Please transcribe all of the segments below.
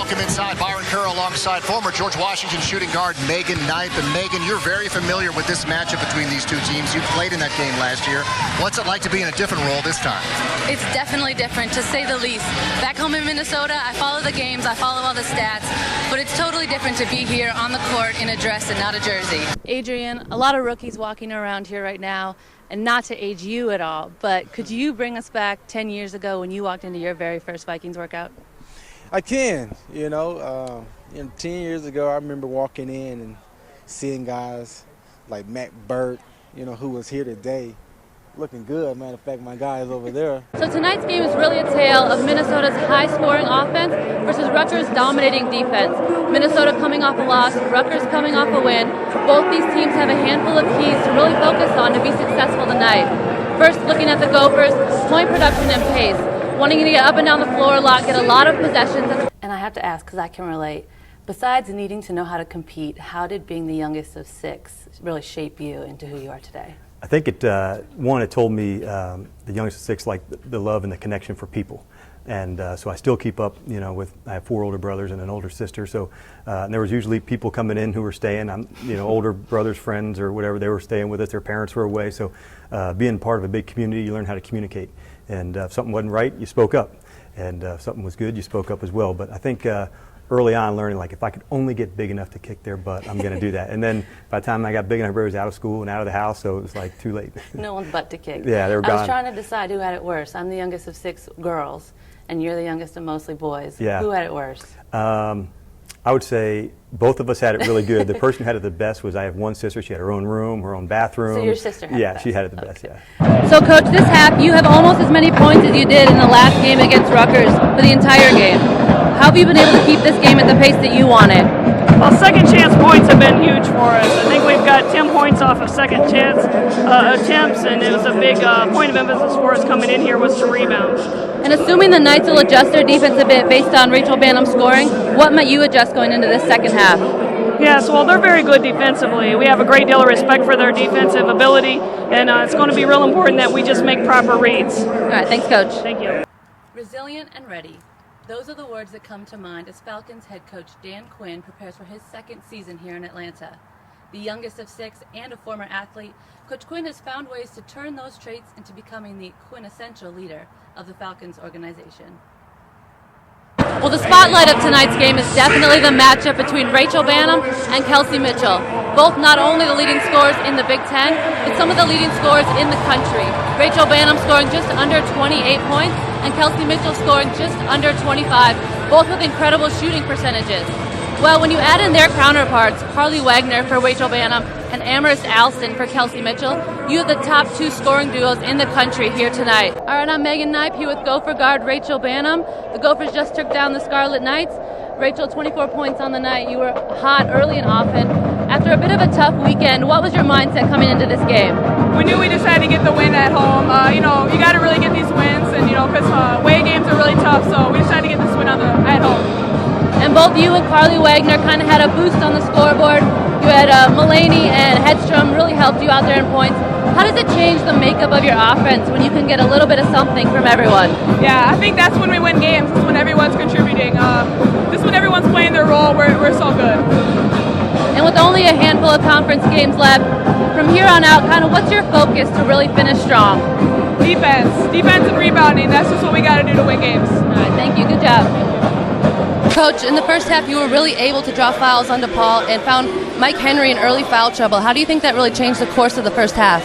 welcome inside Byron Kerr alongside former George Washington shooting guard Megan Nipe. And Megan, you're very familiar with this matchup between these two teams. You played in that game last year. What's it like to be in a different role this time? It's definitely different, to say the least. Back home in Minnesota, I follow the games, I follow all the stats, but it's totally different to be here on the court in a dress and not a jersey. Adrian, a lot of rookies walking around here right now, and not to age you at all, but could you bring us back 10 years ago when you walked into your very first Vikings workout? I can, 10 years ago I remember walking in and seeing guys like Matt Burt, who was here today, looking good. Matter of fact, my guy is over there. So tonight's game is really a tale of Minnesota's high-scoring offense versus Rutgers' dominating defense. Minnesota coming off a loss, Rutgers coming off a win. Both these teams have a handful of keys to really focus on to be successful tonight. First, looking at the Gophers, point production and pace. Wanting to get up and down the floor a lot, get a lot of possessions. And I have to ask, because I can relate, besides needing to know how to compete, how did being the youngest of six really shape you into who you are today? I think it told me, the youngest of six, like the love and the connection for people. And so I still keep up, I have 4 older brothers and an older sister. So and there was usually people coming in who were staying, older brothers, friends or whatever, they were staying with us, their parents were away. So being part of a big community, you learn how to communicate. And if something wasn't right, you spoke up. And if something was good, you spoke up as well. But I think early on learning, like, if I could only get big enough to kick their butt, I'm going to do that. And then by the time I got big enough, I was out of school and out of the house, so it was like too late. No one's butt to kick. Yeah, they were gone. I was trying to decide who had it worse. I'm the youngest of 6 girls, and you're the youngest of mostly boys. Yeah. Who had it worse? I would say both of us had it really good. The person who had it the best was, I have one sister. She had her own room, her own bathroom. So your sister had it Yeah, best. she had it the best, Okay. yeah. So, Coach, this half, you have almost as many points as you did in the last game against Rutgers for the entire game. How have you been able to keep this game at the pace that you wanted? Well, second chance points have been huge for us. I think we've got 10 points off of second chance attempts, and it was a big point of emphasis for us coming in here was to rebound. And assuming the Knights will adjust their defense a bit based on Rachel Banham's scoring, what might you adjust going into this second half? Yes, well, they're very good defensively. We have a great deal of respect for their defensive ability, and it's going to be real important that we just make proper reads. All right, thanks, Coach. Thank you. Resilient and ready. Those are the words that come to mind as Falcons head coach Dan Quinn prepares for his second season here in Atlanta. The youngest of 6 and a former athlete, Coach Quinn has found ways to turn those traits into becoming the quintessential leader of the Falcons organization. Well, the spotlight of tonight's game is definitely the matchup between Rachel Banham and Kelsey Mitchell. Both not only the leading scorers in the Big Ten, but some of the leading scorers in the country. Rachel Banham scoring just under 28 points, and Kelsey Mitchell scoring just under 25, both with incredible shooting percentages. Well, when you add in their counterparts, Carly Wagner for Rachel Banham and Amaris Alston for Kelsey Mitchell, you have the top 2 scoring duos in the country here tonight. All right, I'm Megan Nipe here with Gopher guard Rachel Banham. The Gophers just took down the Scarlet Knights. Rachel, 24 points on the night. You were hot early and often. After a bit of a tough weekend, what was your mindset coming into this game? We knew we just had to get the win at home. You got to really get these wins, and because away games are really tough, so we just had to get this win at home. And both you and Carly Wagner kind of had a boost on the scoreboard. You had Mulaney and Hedstrom really helped you out there in points. How does it change the makeup of your offense when you can get a little bit of something from everyone? Yeah, I think that's when we win games. It's when everyone's contributing. Just when everyone's playing their role, we're so good. And with only a handful of conference games left, from here on out, kind of what's your focus to really finish strong? Defense and rebounding. That's just what we got to do to win games. All right, thank you. Good job. Coach, in the first half, you were really able to draw fouls on DePaul and found Mike Henry in early foul trouble. How do you think that really changed the course of the first half?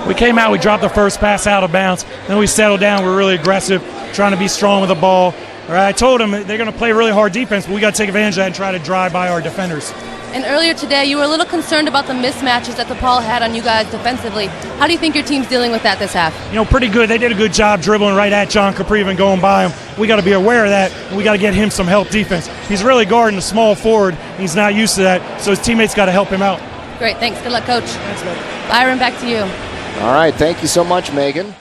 We came out, we dropped the first pass out of bounds, then we settled down, we're really aggressive, trying to be strong with the ball. All right, I told them they're going to play really hard defense, but we got to take advantage of that and try to drive by our defenders. And earlier today, you were a little concerned about the mismatches that DePaul had on you guys defensively. How do you think your team's dealing with that this half? Pretty good. They did a good job dribbling right at John Capriva and going by him. We got to be aware of that, and we got to get him some help defense. He's really guarding a small forward. He's not used to that, so his teammates got to help him out. Great. Thanks. Good luck, Coach. Thanks, man. Byron, back to you. All right, thank you so much, Megan.